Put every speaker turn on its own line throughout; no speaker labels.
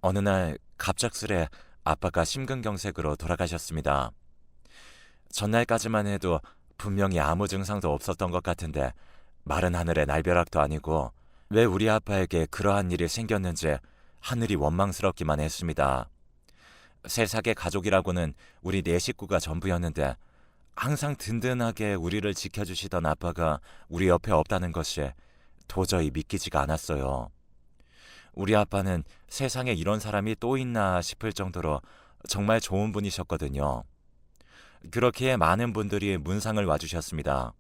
어느 날 갑작스레 아빠가 심근경색으로 돌아가셨습니다. 전날까지만 해도 분명히 아무 증상도 없었던 것 같은데 마른 하늘의 날벼락도 아니고 왜 우리 아빠에게 그러한 일이 생겼는지 하늘이 원망스럽기만 했습니다. 세상의 가족이라고는 우리 네 식구가 전부였는데 항상 든든하게 우리를 지켜주시던 아빠가 우리 옆에 없다는 것이 도저히 믿기지가 않았어요. 우리 아빠는 세상에 이런 사람이 또 있나 싶을 정도로 정말 좋은 분이셨거든요. 그렇기에 많은 분들이 문상을 와주셨습니다.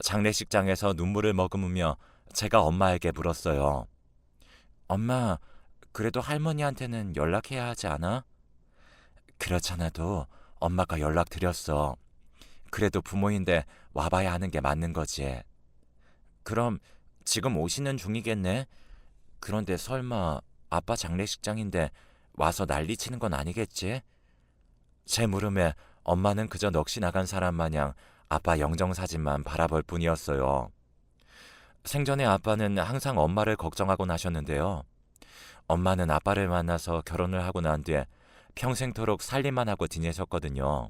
장례식장에서 눈물을 머금으며 제가 엄마에게 물었어요. 엄마, 그래도 할머니한테는 연락해야 하지 않아? 그렇잖아도 엄마가 연락드렸어. 그래도 부모인데 와봐야 하는 게 맞는 거지. 그럼 지금 오시는 중이겠네? 그런데 설마 아빠 장례식장인데 와서 난리치는 건 아니겠지? 제 물음에 엄마는 그저 넋이 나간 사람 마냥 아빠 영정사진만 바라볼 뿐이었어요. 생전에 아빠는 항상 엄마를 걱정하곤 하셨는데요. 엄마는 아빠를 만나서 결혼을 하고 난 뒤에 평생토록 살림만 하고 지내셨거든요.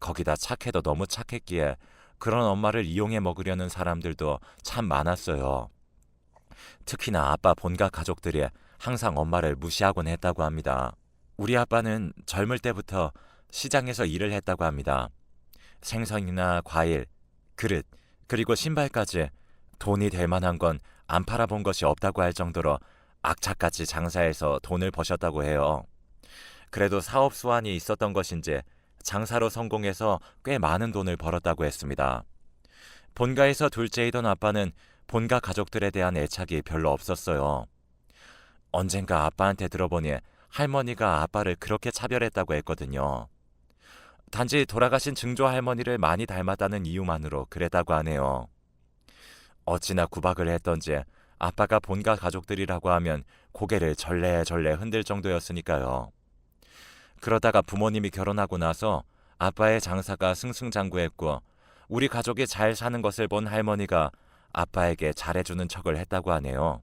거기다 착해도 너무 착했기에 그런 엄마를 이용해 먹으려는 사람들도 참 많았어요. 특히나 아빠 본가 가족들이 항상 엄마를 무시하곤 했다고 합니다. 우리 아빠는 젊을 때부터 시장에서 일을 했다고 합니다. 생선이나 과일, 그릇, 그리고 신발까지 돈이 될 만한 건 안 팔아본 것이 없다고 할 정도로 악착같이 장사해서 돈을 버셨다고 해요. 그래도 사업 수완이 있었던 것인지 장사로 성공해서 꽤 많은 돈을 벌었다고 했습니다. 본가에서 둘째이던 아빠는 본가 가족들에 대한 애착이 별로 없었어요. 언젠가 아빠한테 들어보니 할머니가 아빠를 그렇게 차별했다고 했거든요. 단지 돌아가신 증조 할머니를 많이 닮았다는 이유만으로 그랬다고 하네요. 어찌나 구박을 했던지 아빠가 본가 가족들이라고 하면 고개를 절레절레 흔들 정도였으니까요. 그러다가 부모님이 결혼하고 나서 아빠의 장사가 승승장구했고 우리 가족이 잘 사는 것을 본 할머니가 아빠에게 잘해주는 척을 했다고 하네요.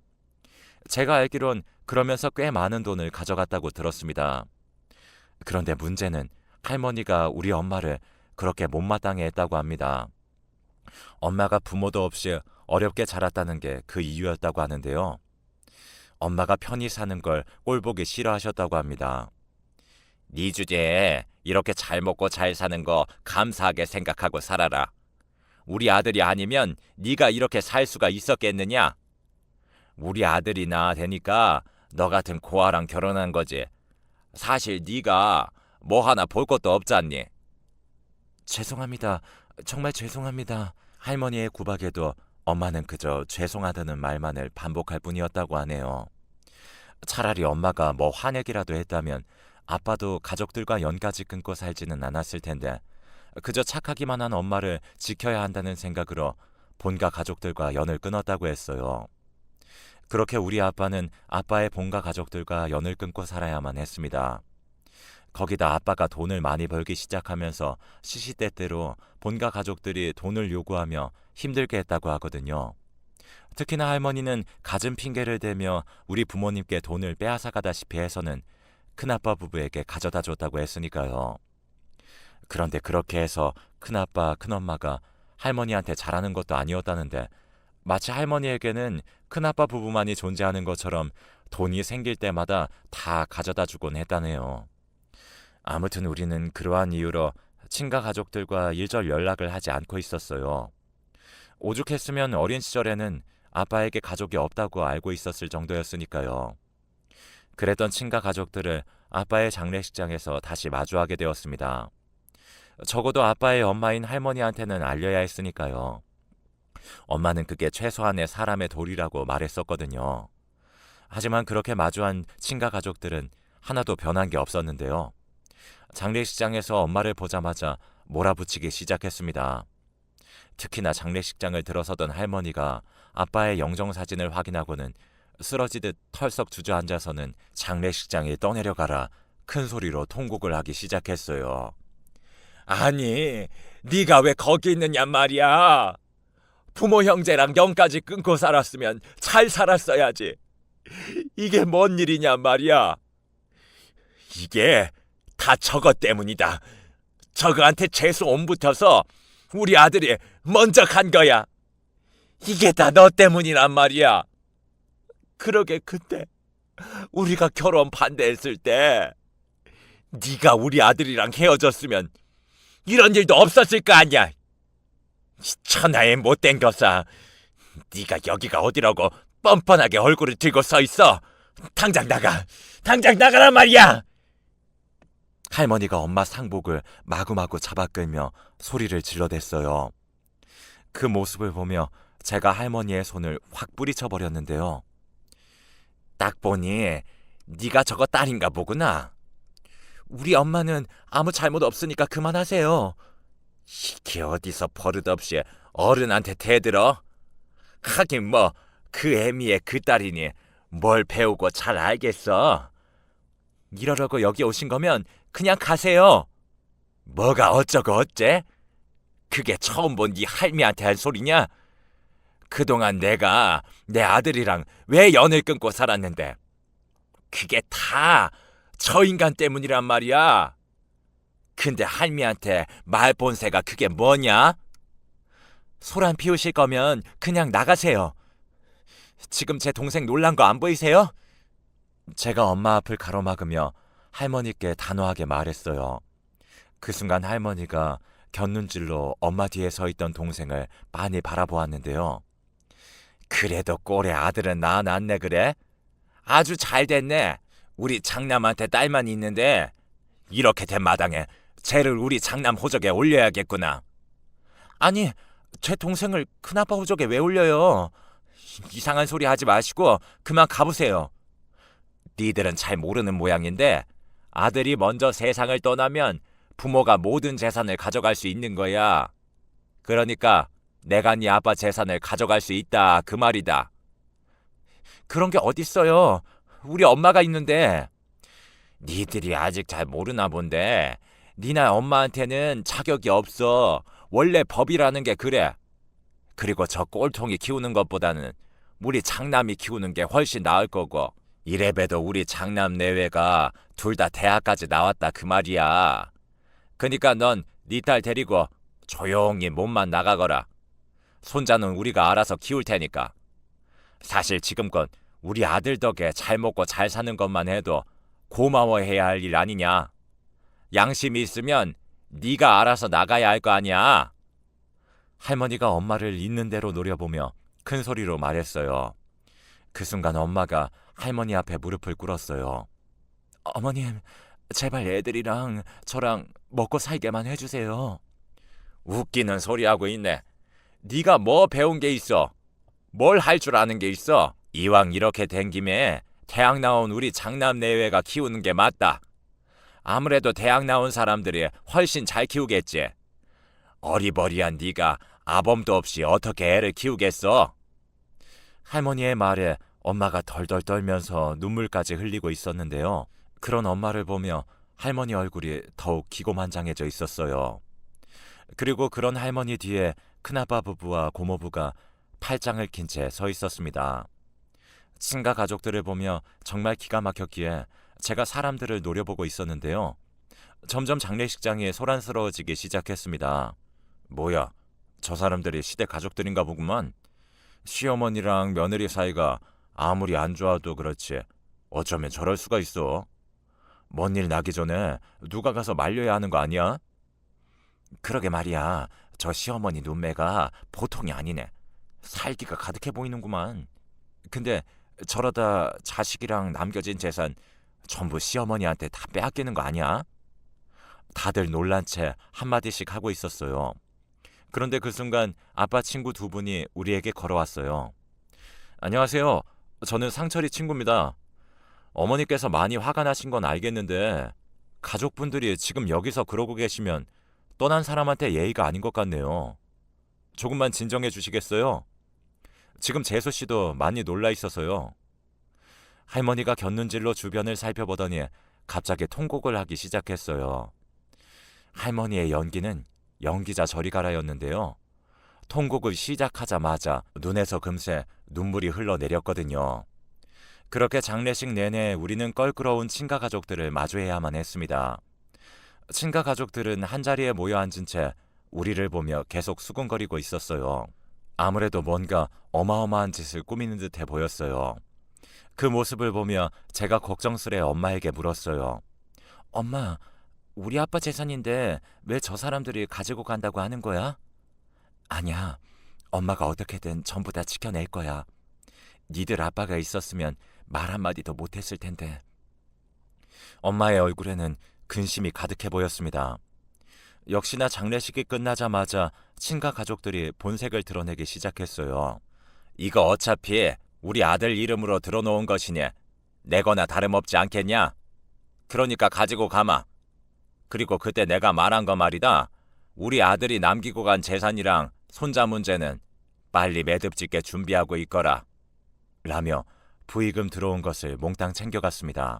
제가 알기론 그러면서 꽤 많은 돈을 가져갔다고 들었습니다. 그런데 문제는 할머니가 우리 엄마를 그렇게 못마땅해 했다고 합니다. 엄마가 부모도 없이 어렵게 자랐다는 게 그 이유였다고 하는데요. 엄마가 편히 사는 걸 꼴보기 싫어하셨다고 합니다. 네 주제에 이렇게 잘 먹고 잘 사는 거 감사하게 생각하고 살아라. 우리 아들이 아니면 네가 이렇게 살 수가 있었겠느냐? 우리 아들이나 되니까 너 같은 고아랑 결혼한 거지. 사실 네가 뭐 하나 볼 것도 없잖니. 죄송합니다. 정말 죄송합니다. 할머니의 구박에도 엄마는 그저 죄송하다는 말만을 반복할 뿐이었다고 하네요. 차라리 엄마가 뭐 화내기라도 했다면 아빠도 가족들과 연까지 끊고 살지는 않았을 텐데 그저 착하기만 한 엄마를 지켜야 한다는 생각으로 본가 가족들과 연을 끊었다고 했어요. 그렇게 우리 아빠는 아빠의 본가 가족들과 연을 끊고 살아야만 했습니다. 거기다 아빠가 돈을 많이 벌기 시작하면서 시시때때로 본가 가족들이 돈을 요구하며 힘들게 했다고 하거든요. 특히나 할머니는 갖은 핑계를 대며 우리 부모님께 돈을 빼앗아가다시피 해서는 큰아빠 부부에게 가져다 줬다고 했으니까요. 그런데 그렇게 해서 큰아빠, 큰엄마가 할머니한테 잘하는 것도 아니었다는데 마치 할머니에게는 큰아빠 부부만이 존재하는 것처럼 돈이 생길 때마다 다 가져다 주곤 했다네요. 아무튼 우리는 그러한 이유로 친가 가족들과 일절 연락을 하지 않고 있었어요. 오죽했으면 어린 시절에는 아빠에게 가족이 없다고 알고 있었을 정도였으니까요. 그랬던 친가 가족들을 아빠의 장례식장에서 다시 마주하게 되었습니다. 적어도 아빠의 엄마인 할머니한테는 알려야 했으니까요. 엄마는 그게 최소한의 사람의 도리라고 말했었거든요. 하지만 그렇게 마주한 친가 가족들은 하나도 변한 게 없었는데요. 장례식장에서 엄마를 보자마자 몰아붙이기 시작했습니다. 특히나 장례식장을 들어서던 할머니가 아빠의 영정사진을 확인하고는 쓰러지듯 털썩 주저앉아서는 장례식장에 떠내려가라 큰 소리로 통곡을 하기 시작했어요. 아니, 네가 왜 거기 있느냐 말이야. 부모 형제랑 영까지 끊고 살았으면 잘 살았어야지. 이게 뭔 일이냐 말이야. 이게 다 저거 때문이다. 저거한테 재수 온 붙어서 우리 아들이 먼저 간 거야. 이게 다 너 때문이란 말이야. 그러게 그때 우리가 결혼 반대했을 때 네가 우리 아들이랑 헤어졌으면 이런 일도 없었을 거 아니야. 이 천하의 못된 것아. 네가 여기가 어디라고 뻔뻔하게 얼굴을 들고 서 있어. 당장 나가. 당장 나가란 말이야. 할머니가 엄마 상복을 마구마구 잡아끌며 소리를 질러댔어요. 그 모습을 보며 제가 할머니의 손을 확 뿌리쳐 버렸는데요. 딱 보니 네가 저거 딸인가 보구나. 우리 엄마는 아무 잘못 없으니까 그만하세요. 이게 어디서 버릇없이 어른한테 대들어? 하긴 뭐 그 애미의 그 딸이니 뭘 배우고 잘 알겠어. 이러려고 여기 오신 거면 그냥 가세요. 뭐가 어쩌고 어째? 그게 처음 본 네 할미한테 할 소리냐? 그동안 내가 내 아들이랑 왜 연을 끊고 살았는데 그게 다 저 인간 때문이란 말이야. 근데 할미한테 말 본새가 그게 뭐냐? 소란 피우실 거면 그냥 나가세요. 지금 제 동생 놀란 거 안 보이세요? 제가 엄마 앞을 가로막으며 할머니께 단호하게 말했어요. 그 순간 할머니가 곁눈질로 엄마 뒤에 서 있던 동생을 빤히 바라보았는데요. 그래도 꼴의 아들은 낳았네 그래? 아주 잘 됐네. 우리 장남한테 딸만 있는데 이렇게 된 마당에 쟤를 우리 장남 호적에 올려야겠구나. 아니, 제 동생을 큰아빠 호적에 왜 올려요? 이상한 소리 하지 마시고 그만 가보세요. 니들은 잘 모르는 모양인데 아들이 먼저 세상을 떠나면 부모가 모든 재산을 가져갈 수 있는 거야. 그러니까 내가 네 아빠 재산을 가져갈 수 있다 그 말이다. 그런 게 어딨어요. 우리 엄마가 있는데. 니들이 아직 잘 모르나 본데 니나 엄마한테는 자격이 없어. 원래 법이라는 게 그래. 그리고 저 꼴통이 키우는 것보다는 우리 장남이 키우는 게 훨씬 나을 거고 이래봬도 우리 장남 내외가 둘 다 대학까지 나왔다 그 말이야. 그니까 넌 네 딸 데리고 조용히 몸만 나가거라. 손자는 우리가 알아서 키울 테니까. 사실 지금껏 우리 아들 덕에 잘 먹고 잘 사는 것만 해도 고마워해야 할 일 아니냐. 양심이 있으면 네가 알아서 나가야 할 거 아니야. 할머니가 엄마를 있는 대로 노려보며 큰 소리로 말했어요. 그 순간 엄마가 할머니 앞에 무릎을 꿇었어요. 어머님, 제발 애들이랑 저랑 먹고 살게만 해주세요. 웃기는 소리하고 있네. 네가 뭐 배운 게 있어? 뭘 할 줄 아는 게 있어? 이왕 이렇게 된 김에 대학 나온 우리 장남 내외가 키우는 게 맞다. 아무래도 대학 나온 사람들이 훨씬 잘 키우겠지. 어리버리한 네가 아범도 없이 어떻게 애를 키우겠어? 할머니의 말에 엄마가 덜덜 떨면서 눈물까지 흘리고 있었는데요. 그런 엄마를 보며 할머니 얼굴이 더욱 기고만장해져 있었어요. 그리고 그런 할머니 뒤에 큰아빠 부부와 고모부가 팔짱을 낀 채 서 있었습니다. 친가 가족들을 보며 정말 기가 막혔기에 제가 사람들을 노려보고 있었는데요. 점점 장례식장이 소란스러워지기 시작했습니다. 뭐야, 저 사람들이 시댁 가족들인가 보구만. 시어머니랑 며느리 사이가 아무리 안 좋아도 그렇지 어쩌면 저럴 수가 있어. 뭔 일 나기 전에 누가 가서 말려야 하는 거 아니야? 그러게 말이야. 저 시어머니 눈매가 보통이 아니네. 살기가 가득해 보이는구만. 근데 저러다 자식이랑 남겨진 재산 전부 시어머니한테 다 빼앗기는 거 아니야? 다들 놀란 채 한마디씩 하고 있었어요. 그런데 그 순간 아빠 친구 두 분이 우리에게 걸어왔어요. 안녕하세요. 저는 상철이 친구입니다. 어머니께서 많이 화가 나신 건 알겠는데 가족분들이 지금 여기서 그러고 계시면 떠난 사람한테 예의가 아닌 것 같네요. 조금만 진정해 주시겠어요? 지금 재수 씨도 많이 놀라 있어서요. 할머니가 곁눈질로 주변을 살펴보더니 갑자기 통곡을 하기 시작했어요. 할머니의 연기는 연기자 저리 가라였는데요. 통곡을 시작하자마자 눈에서 금세 눈물이 흘러내렸거든요. 그렇게 장례식 내내 우리는 껄끄러운 친가 가족들을 마주해야만 했습니다. 친가 가족들은 한자리에 모여 앉은 채 우리를 보며 계속 수군거리고 있었어요. 아무래도 뭔가 어마어마한 짓을 꾸미는 듯해 보였어요. 그 모습을 보며 제가 걱정스레 엄마에게 물었어요. 엄마, 우리 아빠 재산인데 왜 저 사람들이 가지고 간다고 하는 거야? 아니야. 엄마가 어떻게든 전부 다 지켜낼 거야. 니들 아빠가 있었으면 말 한마디도 못했을 텐데. 엄마의 얼굴에는 근심이 가득해 보였습니다. 역시나 장례식이 끝나자마자 친가 가족들이 본색을 드러내기 시작했어요. 이거 어차피 우리 아들 이름으로 들어놓은 것이니 내거나 다름없지 않겠냐? 그러니까 가지고 가마. 그리고 그때 내가 말한 거 말이다. 우리 아들이 남기고 간 재산이랑 손자 문제는 빨리 매듭짓게 준비하고 있거라. 라며 부의금 들어온 것을 몽땅 챙겨갔습니다.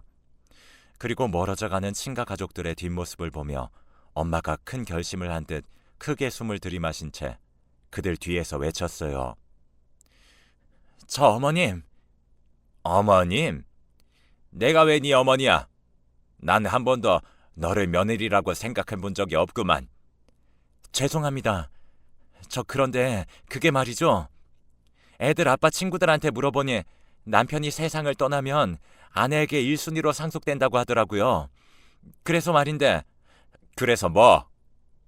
그리고 멀어져가는 친가 가족들의 뒷모습을 보며 엄마가 큰 결심을 한 듯 크게 숨을 들이마신 채 그들 뒤에서 외쳤어요. 저 어머님! 어머님? 내가 왜 네 어머니야? 난 한 번도 너를 며느리라고 생각해 본 적이 없구만. 죄송합니다. 저 그런데 그게 말이죠. 애들 아빠 친구들한테 물어보니 남편이 세상을 떠나면 아내에게 1순위로 상속된다고 하더라고요. 그래서 말인데. 그래서 뭐?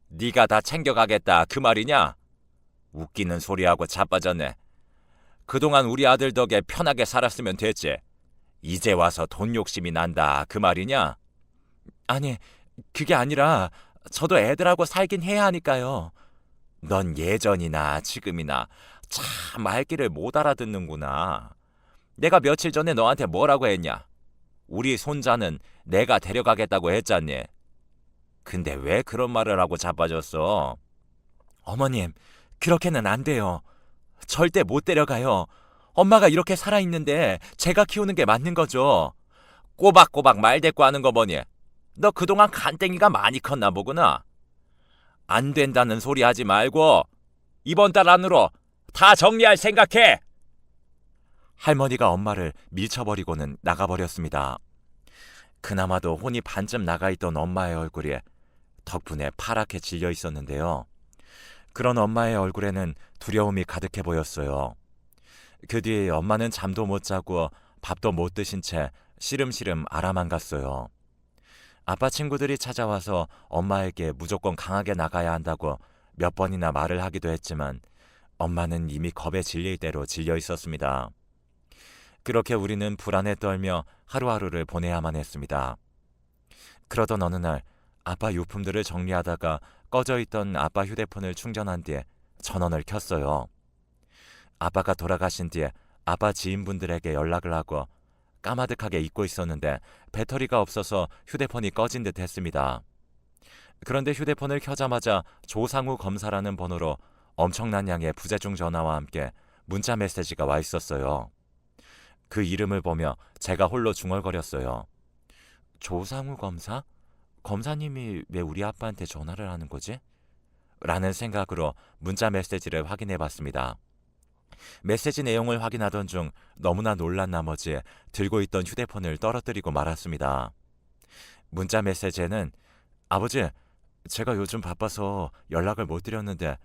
네가 다 챙겨가겠다 그 말이냐? 웃기는 소리하고 자빠졌네. 그동안 우리 아들 덕에 편하게 살았으면 됐지. 이제 와서 돈 욕심이 난다 그 말이냐? 아니, 그게 아니라 저도 애들하고 살긴 해야 하니까요. 넌 예전이나 지금이나 참 말귀를 못 알아듣는구나. 내가 며칠 전에 너한테 뭐라고 했냐? 우리 손자는 내가 데려가겠다고 했잖니. 근데 왜 그런 말을 하고 자빠졌어? 어머님, 그렇게는 안 돼요. 절대 못 데려가요. 엄마가 이렇게 살아있는데 제가 키우는 게 맞는 거죠. 꼬박꼬박 말대꾸 하는 거 보니 너 그동안 간땡이가 많이 컸나 보구나. 안 된다는 소리 하지 말고 이번 달 안으로 다 정리할 생각해. 할머니가 엄마를 밀쳐버리고는 나가버렸습니다. 그나마도 혼이 반쯤 나가있던 엄마의 얼굴에 덕분에 파랗게 질려 있었는데요. 그런 엄마의 얼굴에는 두려움이 가득해 보였어요. 그 뒤 엄마는 잠도 못 자고 밥도 못 드신 채 시름시름 알아만 갔어요. 아빠 친구들이 찾아와서 엄마에게 무조건 강하게 나가야 한다고 몇 번이나 말을 하기도 했지만 엄마는 이미 겁에 질릴 대로 질려 있었습니다. 그렇게 우리는 불안에 떨며 하루하루를 보내야만 했습니다. 그러던 어느 날 아빠 유품들을 정리하다가 꺼져 있던 아빠 휴대폰을 충전한 뒤에 전원을 켰어요. 아빠가 돌아가신 뒤에 아빠 지인분들에게 연락을 하고 까마득하게 잊고 있었는데 배터리가 없어서 휴대폰이 꺼진 듯 했습니다. 그런데 휴대폰을 켜자마자 조상우 검사라는 번호로 엄청난 양의 부재중 전화와 함께 문자 메시지가 와 있었어요. 그 이름을 보며 제가 홀로 중얼거렸어요. 조상우 검사? 검사님이 왜 우리 아빠한테 전화를 하는 거지? 라는 생각으로 문자 메시지를 확인해 봤습니다. 메시지 내용을 확인하던 중 너무나 놀란 나머지 들고 있던 휴대폰을 떨어뜨리고 말았습니다. 문자 메시지에는 아버지, 제가 요즘 바빠서 연락을 못 드렸는데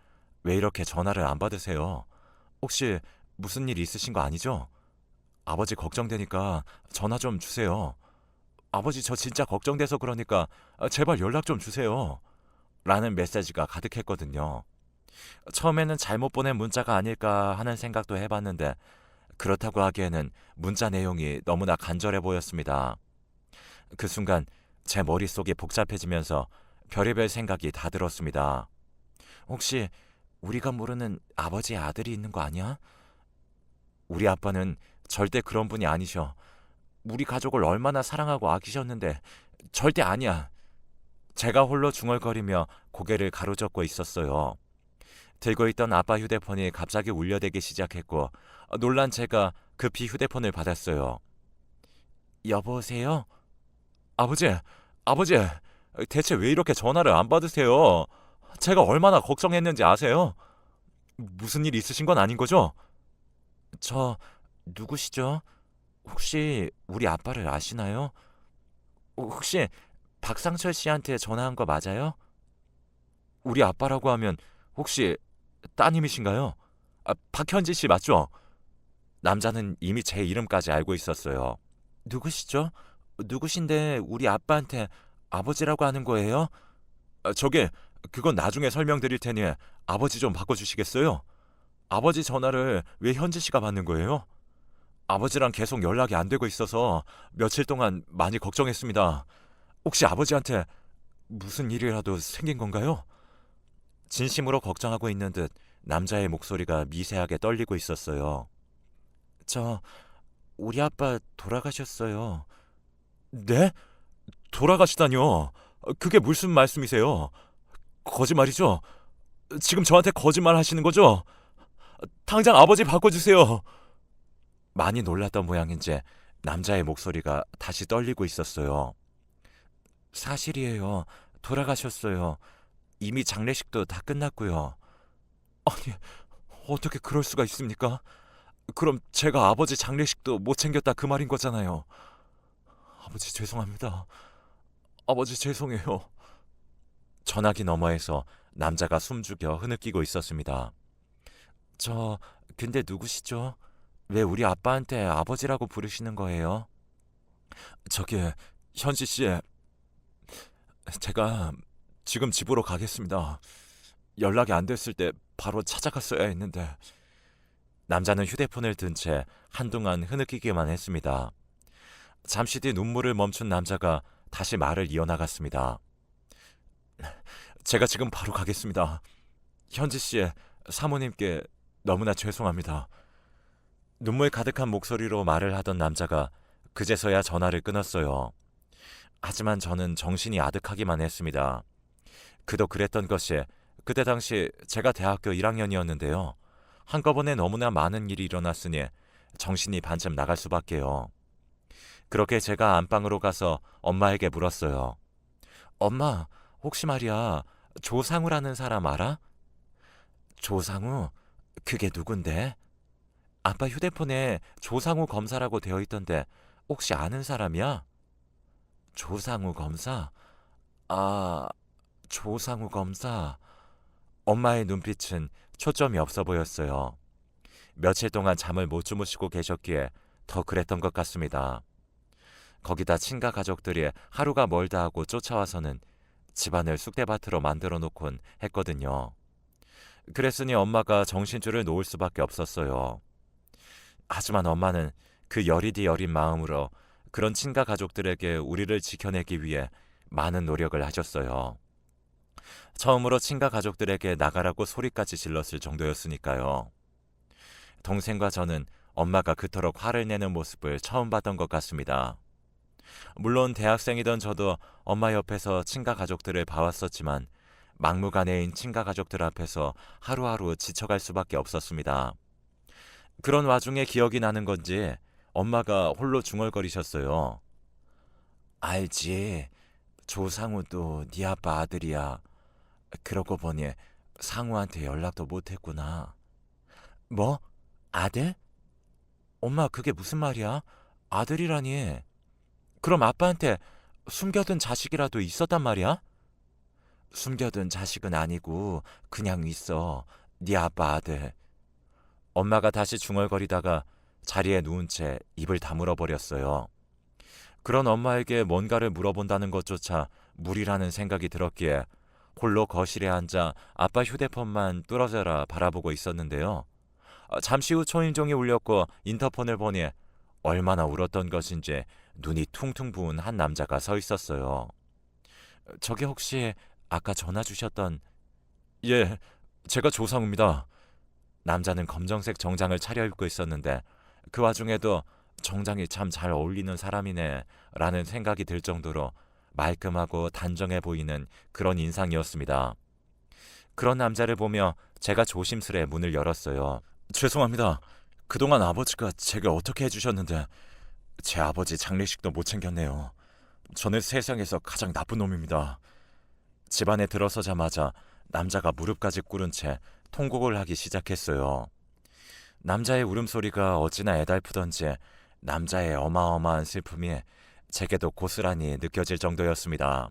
왜 이렇게 전화를 안 받으세요? 혹시 무슨 일 있으신 거 아니죠? 아버지 걱정되니까 전화 좀 주세요. 아버지 저 진짜 걱정돼서 그러니까 제발 연락 좀 주세요. 라는 메시지가 가득했거든요. 처음에는 잘못 보낸 문자가 아닐까 하는 생각도 해봤는데 그렇다고 하기에는 문자 내용이 너무나 간절해 보였습니다. 그 순간 제 머릿속이 복잡해지면서 별의별 생각이 다 들었습니다. 혹시 우리가 모르는 아버지의 아들이 있는 거 아니야? 우리 아빠는 절대 그런 분이 아니셔. 우리 가족을 얼마나 사랑하고 아끼셨는데 절대 아니야. 제가 홀로 중얼거리며 고개를 가로젓고 있었어요. 들고 있던 아빠 휴대폰이 갑자기 울려대기 시작했고 놀란 제가 급히 휴대폰을 받았어요. 여보세요? 아버지, 대체 왜 이렇게 전화를 안 받으세요? 제가 얼마나 걱정했는지 아세요? 무슨 일 있으신 건 아닌 거죠? 저 누구시죠? 혹시 우리 아빠를 아시나요? 혹시 박상철 씨한테 전화한 거 맞아요? 우리 아빠라고 하면 혹시 따님이신가요? 박현지 씨 맞죠? 남자는 이미 제 이름까지 알고 있었어요. 누구시죠? 누구신데 우리 아빠한테 아버지라고 하는 거예요? 저게 그건 나중에 설명드릴 테니 아버지 좀 바꿔주시겠어요? 아버지 전화를 왜 현지 씨가 받는 거예요? 아버지랑 계속 연락이 안 되고 있어서 며칠 동안 많이 걱정했습니다. 혹시 아버지한테 무슨 일이라도 생긴 건가요? 진심으로 걱정하고 있는 듯 남자의 목소리가 미세하게 떨리고 있었어요. 저 우리 아빠 돌아가셨어요. 네? 돌아가시다뇨? 그게 무슨 말씀이세요? 거짓말이죠? 지금 저한테 거짓말 하시는 거죠? 당장 아버지 바꿔주세요. 많이 놀랐던 모양인지 남자의 목소리가 다시 떨리고 있었어요. 사실이에요. 돌아가셨어요. 이미 장례식도 다 끝났고요. 아니, 어떻게 그럴 수가 있습니까? 그럼 제가 아버지 장례식도 못 챙겼다 그 말인 거잖아요. 아버지 죄송합니다. 아버지 죄송해요. 전화기 너머에서 남자가 숨죽여 흐느끼고 있었습니다. 저 근데 누구시죠? 왜 우리 아빠한테 아버지라고 부르시는 거예요? 저기 현지 씨, 제가 지금 집으로 가겠습니다. 연락이 안 됐을 때 바로 찾아갔어야 했는데. 남자는 휴대폰을 든 채 한동안 흐느끼기만 했습니다. 잠시 뒤 눈물을 멈춘 남자가 다시 말을 이어나갔습니다. 제가 지금 바로 가겠습니다. 현지 씨의 사모님께 너무나 죄송합니다. 눈물 가득한 목소리로 말을 하던 남자가 그제서야 전화를 끊었어요. 하지만 저는 정신이 아득하기만 했습니다. 그도 그랬던 것이 그때 당시 제가 대학교 1학년이었는데요. 한꺼번에 너무나 많은 일이 일어났으니 정신이 반쯤 나갈 수밖에요. 그렇게 제가 안방으로 가서 엄마에게 물었어요. 엄마, 혹시 말이야, 조상우라는 사람 알아? 조상우? 그게 누군데? 아빠 휴대폰에 조상우 검사라고 되어 있던데 혹시 아는 사람이야? 조상우 검사? 아, 조상우 검사. 엄마의 눈빛은 초점이 없어 보였어요. 며칠 동안 잠을 못 주무시고 계셨기에 더 그랬던 것 같습니다. 거기다 친가 가족들이 하루가 멀다 하고 쫓아와서는 집안을 쑥대밭으로 만들어 놓곤 했거든요. 그랬으니 엄마가 정신줄을 놓을 수밖에 없었어요. 하지만 엄마는 그 여리디 여린 마음으로 그런 친가 가족들에게 우리를 지켜내기 위해 많은 노력을 하셨어요. 처음으로 친가 가족들에게 나가라고 소리까지 질렀을 정도였으니까요. 동생과 저는 엄마가 그토록 화를 내는 모습을 처음 봤던 것 같습니다. 물론 대학생이던 저도 엄마 옆에서 친가 가족들을 봐왔었지만 막무가내인 친가 가족들 앞에서 하루하루 지쳐갈 수밖에 없었습니다. 그런 와중에 기억이 나는 건지 엄마가 홀로 중얼거리셨어요. 알지. 조상우도 네 아빠 아들이야. 그러고 보니 상우한테 연락도 못했구나. 뭐? 아들? 엄마 그게 무슨 말이야? 아들이라니. 그럼 아빠한테 숨겨둔 자식이라도 있었단 말이야? 숨겨둔 자식은 아니고 그냥 있어. 네 아빠 아들. 엄마가 다시 중얼거리다가 자리에 누운 채 입을 다물어 버렸어요. 그런 엄마에게 뭔가를 물어본다는 것조차 무리라는 생각이 들었기에 홀로 거실에 앉아 아빠 휴대폰만 뚫어져라 바라보고 있었는데요. 잠시 후 초인종이 울렸고 인터폰을 보니 얼마나 울었던 것인지 눈이 퉁퉁 부은 한 남자가 서 있었어요. 저게 혹시 아까 전화 주셨던... 예, 제가 조상우입니다. 남자는 검정색 정장을 차려입고 있었는데 그 와중에도 정장이 참 잘 어울리는 사람이네 라는 생각이 들 정도로 말끔하고 단정해 보이는 그런 인상이었습니다. 그런 남자를 보며 제가 조심스레 문을 열었어요. 죄송합니다. 그동안 아버지가 제가 어떻게 해주셨는데 제 아버지 장례식도 못 챙겼네요. 저는 세상에서 가장 나쁜 놈입니다. 집안에 들어서자마자 남자가 무릎까지 꿇은 채 통곡을 하기 시작했어요. 남자의 울음소리가 어찌나 애달프던지 남자의 어마어마한 슬픔이 제게도 고스란히 느껴질 정도였습니다.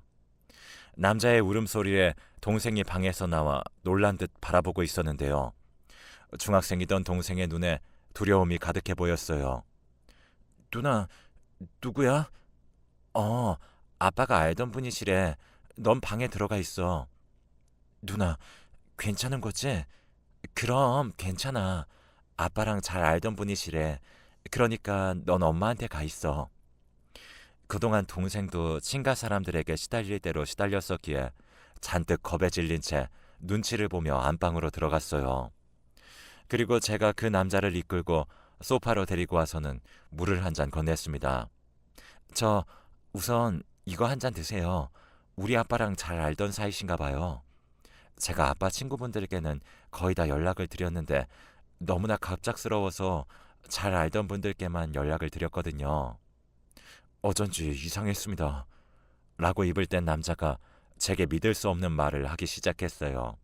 남자의 울음소리에 동생이 방에서 나와 놀란 듯 바라보고 있었는데요. 중학생이던 동생의 눈에 두려움이 가득해 보였어요. 누나, 누구야? 어, 아빠가 알던 분이시래. 넌 방에 들어가 있어. 누나, 괜찮은 거지? 그럼 괜찮아. 아빠랑 잘 알던 분이시래. 그러니까 넌 엄마한테 가 있어. 그동안 동생도 친가 사람들에게 시달릴 대로 시달렸었기에 잔뜩 겁에 질린 채 눈치를 보며 안방으로 들어갔어요. 그리고 제가 그 남자를 이끌고 소파로 데리고 와서는 물을 한 잔 건넸습니다. 저 우선 이거 한 잔 드세요. 우리 아빠랑 잘 알던 사이신가 봐요. 제가 아빠 친구분들에게는 거의 다 연락을 드렸는데 너무나 갑작스러워서 잘 알던 분들께만 연락을 드렸거든요. 어쩐지 이상했습니다. 라고 입을 뗀 남자가 제게 믿을 수 없는 말을 하기 시작했어요.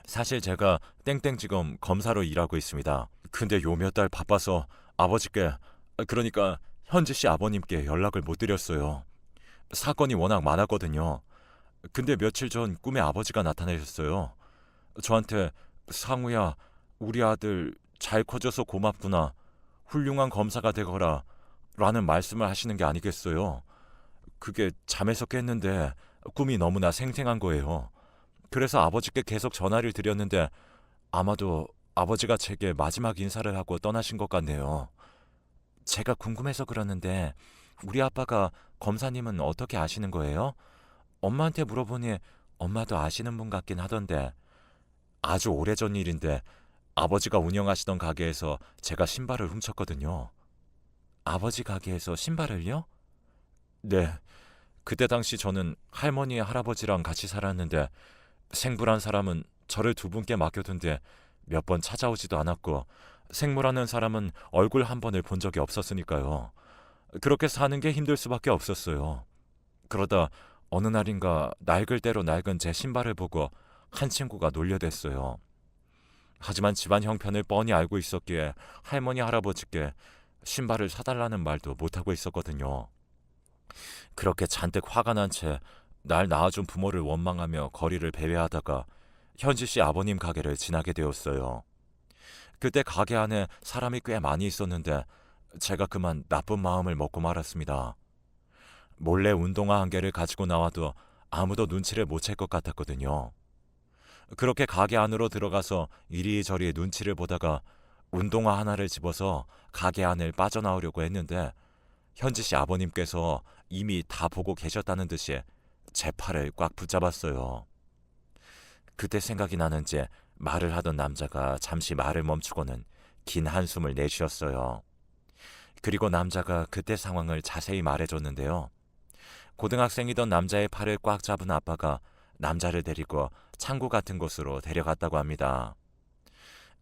사실 제가 땡땡지검 검사로 일하고 있습니다. 근데 요 몇 달 바빠서 아버지께, 그러니까 현지 씨 아버님께 연락을 못 드렸어요. 사건이 워낙 많았거든요. 근데 며칠 전 꿈에 아버지가 나타나셨어요. 저한테 상우야, 우리 아들 잘 커져서 고맙구나. 훌륭한 검사가 되거라. 라는 말씀을 하시는 게 아니겠어요. 그게 잠에서 깼는데 꿈이 너무나 생생한 거예요. 그래서 아버지께 계속 전화를 드렸는데 아마도 아버지가 제게 마지막 인사를 하고 떠나신 것 같네요. 제가 궁금해서 그러는데 우리 아빠가 검사님은 어떻게 아시는 거예요? 엄마한테 물어보니 엄마도 아시는 분 같긴 하던데. 아주 오래전 일인데 아버지가 운영하시던 가게에서 제가 신발을 훔쳤거든요. 아버지 가게에서 신발을요? 네. 그때 당시 저는 할머니의 할아버지랑 같이 살았는데 생부란 사람은 저를 두 분께 맡겨둔 뒤 몇 번 찾아오지도 않았고 생모라는 사람은 얼굴 한 번을 본 적이 없었으니까요. 그렇게 사는 게 힘들 수밖에 없었어요. 그러다 어느 날인가 낡을 대로 낡은 제 신발을 보고 한 친구가 놀려댔어요. 하지만 집안 형편을 뻔히 알고 있었기에 할머니 할아버지께 신발을 사달라는 말도 못하고 있었거든요. 그렇게 잔뜩 화가 난 채 날 낳아준 부모를 원망하며 거리를 배회하다가 현지 씨 아버님 가게를 지나게 되었어요. 그때 가게 안에 사람이 꽤 많이 있었는데 제가 그만 나쁜 마음을 먹고 말았습니다. 몰래 운동화 한 개를 가지고 나와도 아무도 눈치를 못 챌 것 같았거든요. 그렇게 가게 안으로 들어가서 이리저리 눈치를 보다가 운동화 하나를 집어서 가게 안을 빠져나오려고 했는데 현지 씨 아버님께서 이미 다 보고 계셨다는 듯이 제 팔을 꽉 붙잡았어요. 그때 생각이 나는지 말을 하던 남자가 잠시 말을 멈추고는 긴 한숨을 내쉬었어요. 그리고 남자가 그때 상황을 자세히 말해줬는데요. 고등학생이던 남자의 팔을 꽉 잡은 아빠가 남자를 데리고 창고 같은 곳으로 데려갔다고 합니다.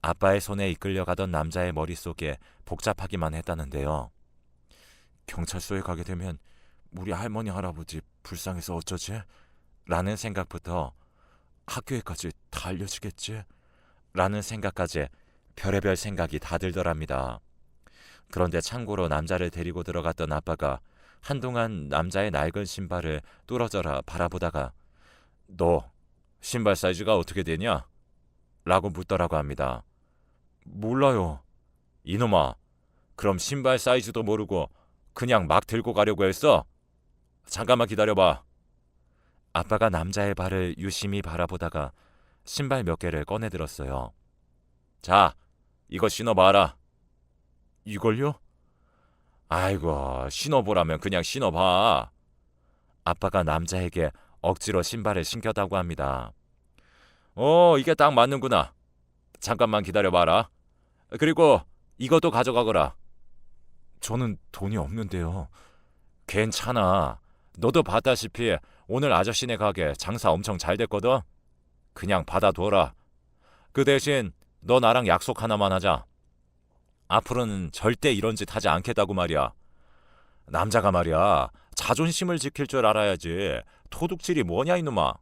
아빠의 손에 이끌려가던 남자의 머릿속에 복잡하기만 했다는데요. 경찰서에 가게 되면 우리 할머니 할아버지 불쌍해서 어쩌지? 라는 생각부터 학교에까지 다 알려지겠지? 라는 생각까지 별의별 생각이 다 들더랍니다. 그런데 창고로 남자를 데리고 들어갔던 아빠가 한동안 남자의 낡은 신발을 뚫어져라 바라보다가 너 신발 사이즈가 어떻게 되냐? 라고 묻더라고 합니다. 몰라요. 이놈아, 그럼 신발 사이즈도 모르고 그냥 막 들고 가려고 했어? 잠깐만 기다려봐. 아빠가 남자의 발을 유심히 바라보다가 신발 몇 개를 꺼내들었어요. 자, 이거 신어봐라. 이걸요? 아이고, 신어보라면 그냥 신어봐. 아빠가 남자에게 억지로 신발을 신겼다고 합니다. 이게 딱 맞는구나. 잠깐만 기다려봐라. 그리고 이것도 가져가거라. 저는 돈이 없는데요. 괜찮아. 너도 봤다시피 오늘 아저씨네 가게 장사 엄청 잘 됐거든. 그냥 받아둬라. 그 대신 너 나랑 약속 하나만 하자. 앞으로는 절대 이런 짓 하지 않겠다고 말이야. 남자가 말이야, 자존심을 지킬 줄 알아야지. 도둑질이 뭐냐 이놈아.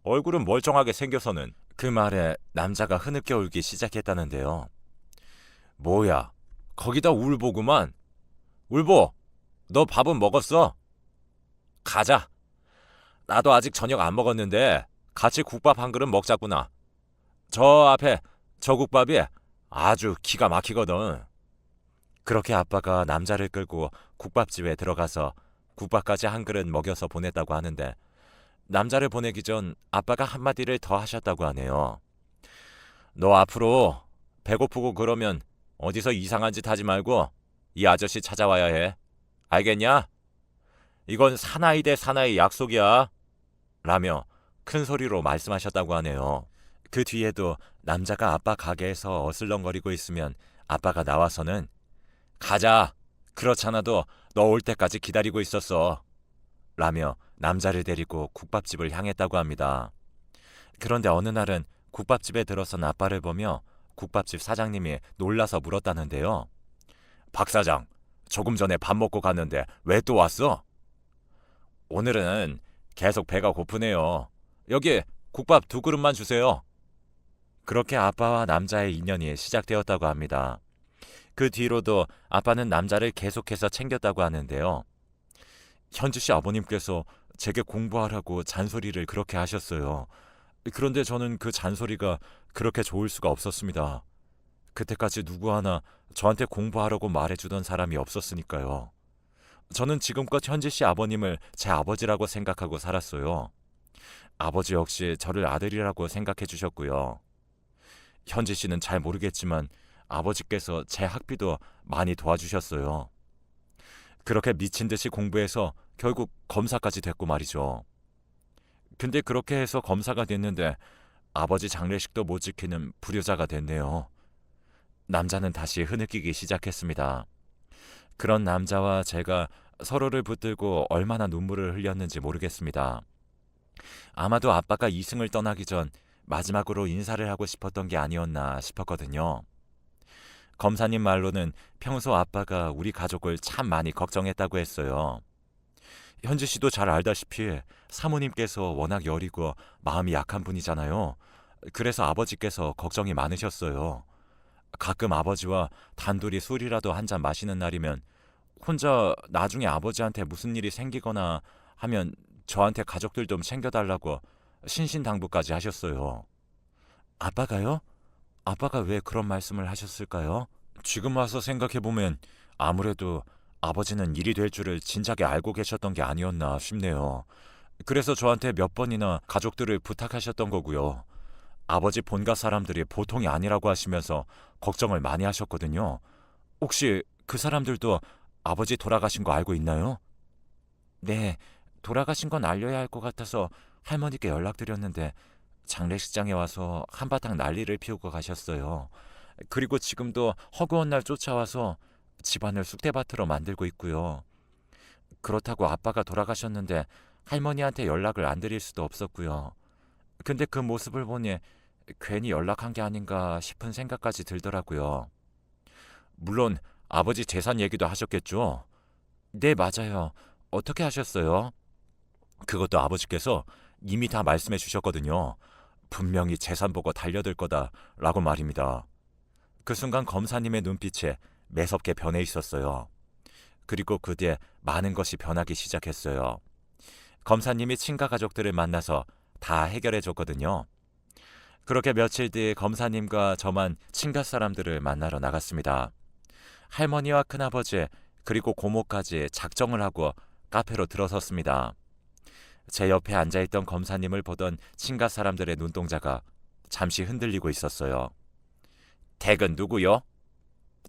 얼굴은 멀쩡하게 생겨서는. 그 말에 남자가 흐느껴 울기 시작했다는데요. 뭐야, 거기다 울보구만. 울보, 너 밥은 먹었어? 가자. 나도 아직 저녁 안 먹었는데 같이 국밥 한 그릇 먹자꾸나. 저 앞에 저 국밥이 아주 기가 막히거든. 그렇게 아빠가 남자를 끌고 국밥집에 들어가서 국밥까지 한 그릇 먹여서 보냈다고 하는데 남자를 보내기 전 아빠가 한마디를 더 하셨다고 하네요. 너 앞으로 배고프고 그러면 어디서 이상한 짓 하지 말고 이 아저씨 찾아와야 해. 알겠냐? 이건 사나이 대 사나이 약속이야. 라며 큰 소리로 말씀하셨다고 하네요. 그 뒤에도 남자가 아빠 가게에서 어슬렁거리고 있으면 아빠가 나와서는 가자. 그렇잖아도 너 올 때까지 기다리고 있었어. 라며 남자를 데리고 국밥집을 향했다고 합니다. 그런데 어느 날은 국밥집에 들어선 아빠를 보며 국밥집 사장님이 놀라서 물었다는데요. 박 사장, 조금 전에 밥 먹고 갔는데 왜 또 왔어? 오늘은 계속 배가 고프네요. 여기 국밥 2그릇만 주세요. 그렇게 아빠와 남자의 인연이 시작되었다고 합니다. 그 뒤로도 아빠는 남자를 계속해서 챙겼다고 하는데요. 현주 씨 아버님께서 제게 공부하라고 잔소리를 그렇게 하셨어요. 그런데 저는 그 잔소리가 그렇게 좋을 수가 없었습니다. 그때까지 누구 하나 저한테 공부하라고 말해주던 사람이 없었으니까요. 저는 지금껏 현지 씨 아버님을 제 아버지라고 생각하고 살았어요. 아버지 역시 저를 아들이라고 생각해 주셨고요. 현지 씨는 잘 모르겠지만 아버지께서 제 학비도 많이 도와주셨어요. 그렇게 미친 듯이 공부해서 결국 검사까지 됐고 말이죠. 근데 그렇게 해서 검사가 됐는데 아버지 장례식도 못 지키는 불효자가 됐네요. 남자는 다시 흐느끼기 시작했습니다. 그런 남자와 제가 서로를 붙들고 얼마나 눈물을 흘렸는지 모르겠습니다. 아마도 아빠가 이승을 떠나기 전 마지막으로 인사를 하고 싶었던 게 아니었나 싶었거든요. 검사님 말로는 평소 아빠가 우리 가족을 참 많이 걱정했다고 했어요. 현지 씨도 잘 알다시피 사모님께서 워낙 여리고 마음이 약한 분이잖아요. 그래서 아버지께서 걱정이 많으셨어요. 가끔 아버지와 단둘이 술이라도 한 잔 마시는 날이면 혼자 나중에 아버지한테 무슨 일이 생기거나 하면 저한테 가족들 좀 챙겨달라고 신신당부까지 하셨어요. 아빠가요? 아빠가 왜 그런 말씀을 하셨을까요? 지금 와서 생각해보면 아무래도 아버지는 일이 될 줄을 진작에 알고 계셨던 게 아니었나 싶네요. 그래서 저한테 몇 번이나 가족들을 부탁하셨던 거고요. 아버지 본가 사람들이 보통이 아니라고 하시면서 걱정을 많이 하셨거든요. 혹시 그 사람들도 아버지 돌아가신 거 알고 있나요? 네, 돌아가신 건 알려야 할 것 같아서 할머니께 연락드렸는데 장례식장에 와서 한바탕 난리를 피우고 가셨어요. 그리고 지금도 허구한 날 쫓아와서 집안을 쑥대밭으로 만들고 있고요. 그렇다고 아빠가 돌아가셨는데 할머니한테 연락을 안 드릴 수도 없었고요. 근데 그 모습을 보니 괜히 연락한 게 아닌가 싶은 생각까지 들더라고요. 물론 아버지 재산 얘기도 하셨겠죠? 네, 맞아요. 어떻게 하셨어요? 그것도 아버지께서 이미 다 말씀해 주셨거든요. 분명히 재산 보고 달려들 거다라고 말입니다. 그 순간 검사님의 눈빛에 매섭게 변해 있었어요. 그리고 그 뒤에 많은 것이 변하기 시작했어요. 검사님이 친가 가족들을 만나서 다 해결해 줬거든요. 그렇게 며칠 뒤 검사님과 저만 친가 사람들을 만나러 나갔습니다. 할머니와 큰아버지 그리고 고모까지 작정을 하고 카페로 들어섰습니다. 제 옆에 앉아있던 검사님을 보던 친가 사람들의 눈동자가 잠시 흔들리고 있었어요. 댁은 누구요?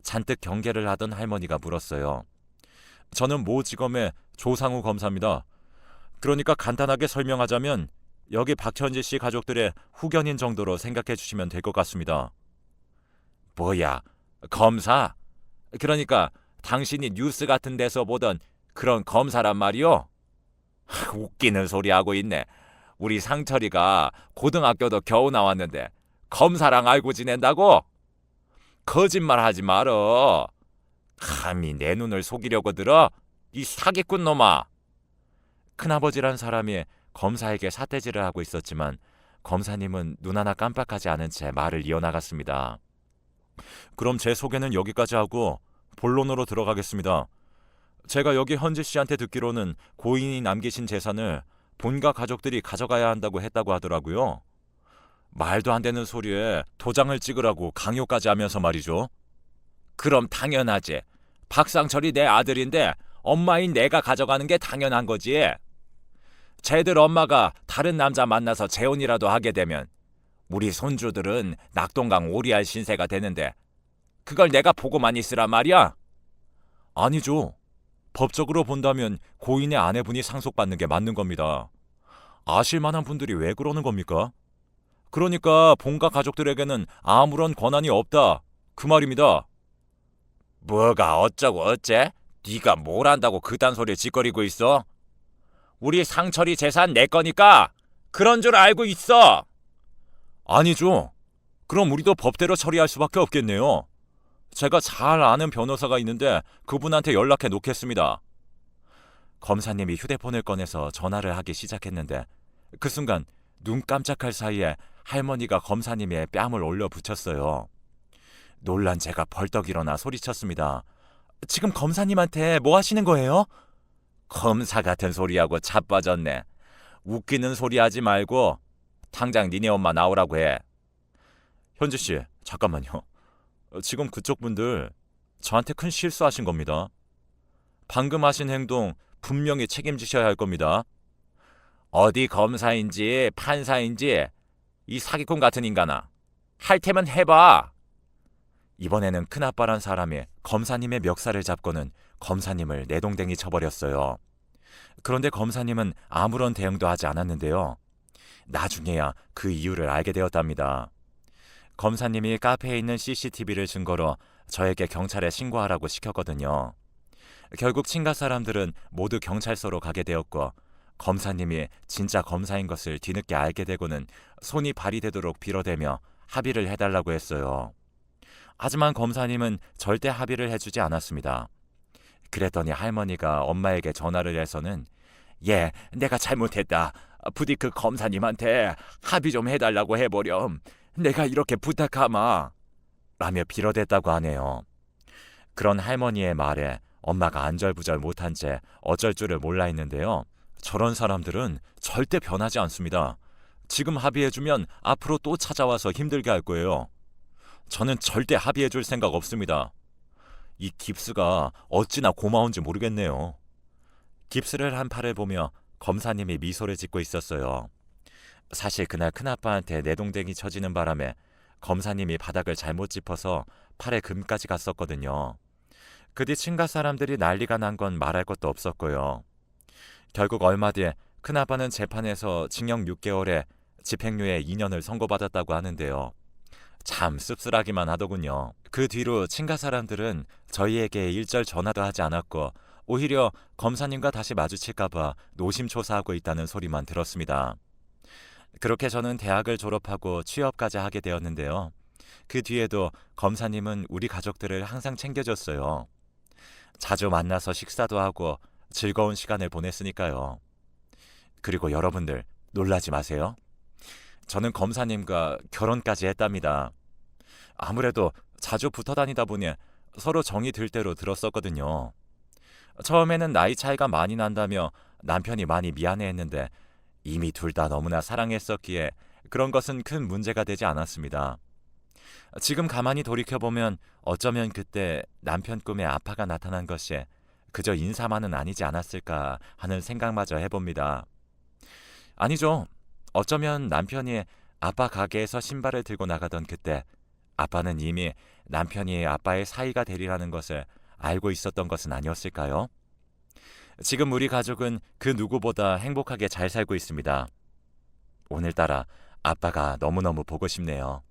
잔뜩 경계를 하던 할머니가 물었어요. 저는 모 지검의 조상우 검사입니다. 그러니까 간단하게 설명하자면 여기 박현지 씨 가족들의 후견인 정도로 생각해 주시면 될 것 같습니다. 뭐야, 검사? 그러니까 당신이 뉴스 같은 데서 보던 그런 검사란 말이요? 웃기는 소리 하고 있네. 우리 상철이가 고등학교도 겨우 나왔는데 검사랑 알고 지낸다고? 거짓말 하지 말어. 감히 내 눈을 속이려고 들어? 이 사기꾼 놈아. 큰아버지란 사람이 검사에게 삿대질을 하고 있었지만 검사님은 눈 하나 깜빡하지 않은 채 말을 이어나갔습니다. 그럼 제 소개는 여기까지 하고 본론으로 들어가겠습니다. 제가 여기 현지 씨한테 듣기로는 고인이 남기신 재산을 본가 가족들이 가져가야 한다고 했다고 하더라고요. 말도 안 되는 소리에 도장을 찍으라고 강요까지 하면서 말이죠. 그럼 당연하지. 박상철이 내 아들인데 엄마인 내가 가져가는 게 당연한 거지. 쟤들 엄마가 다른 남자 만나서 재혼이라도 하게 되면 우리 손주들은 낙동강 오리알 신세가 되는데 그걸 내가 보고만 있으란 말이야? 아니죠. 법적으로 본다면 고인의 아내분이 상속받는 게 맞는 겁니다. 아실 만한 분들이 왜 그러는 겁니까? 그러니까 본가 가족들에게는 아무런 권한이 없다. 그 말입니다. 뭐가 어쩌고 어째? 네가 뭘 안다고 그딴 소리를 짓거리고 있어? 우리 상철이 재산 내 거니까 그런 줄 알고 있어. 아니죠. 그럼 우리도 법대로 처리할 수밖에 없겠네요. 제가 잘 아는 변호사가 있는데 그분한테 연락해 놓겠습니다. 검사님이 휴대폰을 꺼내서 전화를 하기 시작했는데 그 순간 눈 깜짝할 사이에 할머니가 검사님의 뺨을 올려 붙였어요. 놀란 제가 벌떡 일어나 소리쳤습니다. 지금 검사님한테 뭐 하시는 거예요? 검사 같은 소리하고 자빠졌네. 웃기는 소리 하지 말고 당장 니네 엄마 나오라고 해. 현지씨, 잠깐만요. 지금 그쪽 분들 저한테 큰 실수하신 겁니다. 방금 하신 행동 분명히 책임지셔야 할 겁니다. 어디 검사인지 판사인지 이 사기꾼 같은 인간아. 할 테면 해봐. 이번에는 큰아빠란 사람이 검사님의 멱살을 잡고는 검사님을 내동댕이 쳐버렸어요. 그런데 검사님은 아무런 대응도 하지 않았는데요. 나중에야 그 이유를 알게 되었답니다. 검사님이 카페에 있는 CCTV를 증거로 저에게 경찰에 신고하라고 시켰거든요. 결국 친가 사람들은 모두 경찰서로 가게 되었고 검사님이 진짜 검사인 것을 뒤늦게 알게 되고는 손이 발이 되도록 빌어대며 합의를 해달라고 했어요. 하지만 검사님은 절대 합의를 해주지 않았습니다. 그랬더니 할머니가 엄마에게 전화를 해서는 예, 내가 잘못했다. 부디 그 검사님한테 합의 좀 해달라고 해보렴. 내가 이렇게 부탁하마. 라며 빌어댔다고 하네요. 그런 할머니의 말에 엄마가 안절부절 못한 채 어쩔 줄을 몰라 했는데요. 저런 사람들은 절대 변하지 않습니다. 지금 합의해주면 앞으로 또 찾아와서 힘들게 할 거예요. 저는 절대 합의해줄 생각 없습니다. 이 깁스가 어찌나 고마운지 모르겠네요. 깁스를 한 팔을 보며 검사님이 미소를 짓고 있었어요. 사실 그날 큰아빠한테 내동댕이 쳐지는 바람에 검사님이 바닥을 잘못 짚어서 팔에 금까지 갔었거든요. 그 뒤 친가 사람들이 난리가 난 건 말할 것도 없었고요. 결국 얼마 뒤에 큰아빠는 재판에서 징역 6개월에 집행유예 2년을 선고받았다고 하는데요. 참 씁쓸하기만 하더군요. 그 뒤로 친가 사람들은 저희에게 일절 전화도 하지 않았고 오히려 검사님과 다시 마주칠까봐 노심초사하고 있다는 소리만 들었습니다. 그렇게 저는 대학을 졸업하고 취업까지 하게 되었는데요. 그 뒤에도 검사님은 우리 가족들을 항상 챙겨줬어요. 자주 만나서 식사도 하고 즐거운 시간을 보냈으니까요. 그리고 여러분들 놀라지 마세요. 저는 검사님과 결혼까지 했답니다. 아무래도 자주 붙어 다니다 보니 서로 정이 들 대로 들었었거든요. 처음에는 나이 차이가 많이 난다며 남편이 많이 미안해했는데 이미 둘 다 너무나 사랑했었기에 그런 것은 큰 문제가 되지 않았습니다. 지금 가만히 돌이켜보면 어쩌면 그때 남편 꿈에 아빠가 나타난 것이 그저 인사만은 아니지 않았을까 하는 생각마저 해봅니다. 아니죠. 어쩌면 남편이 아빠 가게에서 신발을 들고 나가던 그때 아빠는 이미 남편이 아빠의 사이가 되리라는 것을 알고 있었던 것은 아니었을까요? 지금 우리 가족은 그 누구보다 행복하게 잘 살고 있습니다. 오늘따라 아빠가 너무너무 보고 싶네요.